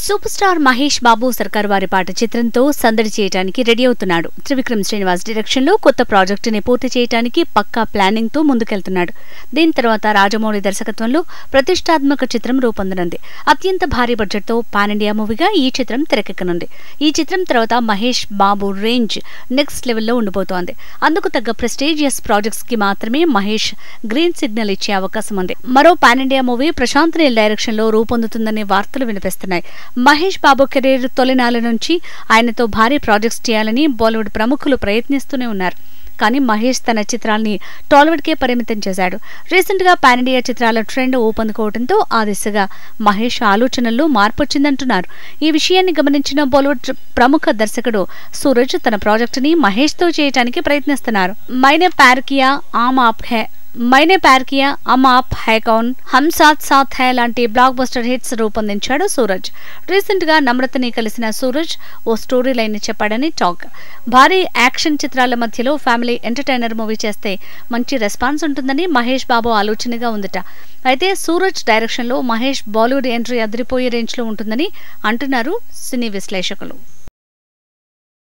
Super star Mahesh Babu సర్కార్ వారి పాట చిత్రంతో సందడి చేయడానికి రెడీ అవుతున్నాడు. త్రివిక్రమ్ శ్రీనివాస్ డైరెక్షన్ లో కొత్త ప్రాజెక్టుని పూర్తి చేయడానికి పక్కా ప్లానింగ్ తో ముందుకెళ్తున్నాడు. దీని తర్వాత రాజమౌళి దర్శకత్వంలో ప్రతిష్టాత్మక చిత్రం రూపొందనుంది. అత్యంత భారీ బడ్జెట్ తో పాన్ ఇండియా మూవీగా ఈ చిత్రం తెరకెక్కనుంది. ఈ చిత్రం తర్వాత మహేష్ బాబు రేంజ్ నెక్స్ట్ లెవెల్లో ఉండిపోతోంది. అందుకు తగ్గ ప్రెస్టీజియస్ ప్రాజెక్ట్స్ కి మాత్రమే మహేష్ గ్రీన్ సిగ్నల్ ఇచ్చే అవకాశం ఉంది. మరో pan India movie Prashanth Neel direction లో రూపొందుతుందనే వార్తలు వినిపిస్తున్నాయి. మహేష్ బాబు కెరీర్ తొలినాళ్ల నుంచి ఆయనతో భారీ ప్రాజెక్ట్స్ చేయాలని బాలీవుడ్ ప్రముఖులు ప్రయత్నిస్తూనే ఉన్నారు. కానీ మహేష్ తన చిత్రాల్ని టాలీవుడ్ కే పరిమితం చేశాడు. రీసెంట్ గా పాన్ ఇండియా చిత్రాల ట్రెండ్ ఊపందుకోవడంతో ఆ దిశగా మహేష్ ఆలోచనల్లో మార్పు వచ్చిందంటున్నారు. ఈ విషయాన్ని గమనించిన బాలీవుడ్ ప్రముఖ దర్శకుడు సూరజ్ తన ప్రాజెక్ట్ ని మహేష్ తో చేయడానికి ప్రయత్నిస్తున్నారు. మైనే ప్యార్ కియా అమ్ ఆప్ హై కౌన్, హమ్ సాత్ సాత్ హై లాంటి బ్లాక్ బస్టర్ హిట్స్ రూపొందించాడు సూరజ్. రీసెంట్ గా నమ్రతని కలిసిన సూరజ్ ఓ స్టోరీ లైన్ చెప్పాడని టాక్. భారీ యాక్షన్ చిత్రాల మధ్యలో ఫ్యామిలీ ఎంటర్టైనర్ మూవీ చేస్తే మంచి రెస్పాన్స్ ఉంటుందని మహేష్ బాబు ఆలోచనగా ఉందట. అయితే సూరజ్ డైరెక్షన్ లో మహేష్ బాలీవుడ్ ఎంట్రీ అదిరిపోయే రేంజ్ లో ఉంటుందని అంటున్నారు సినీ విశ్లేషకులు.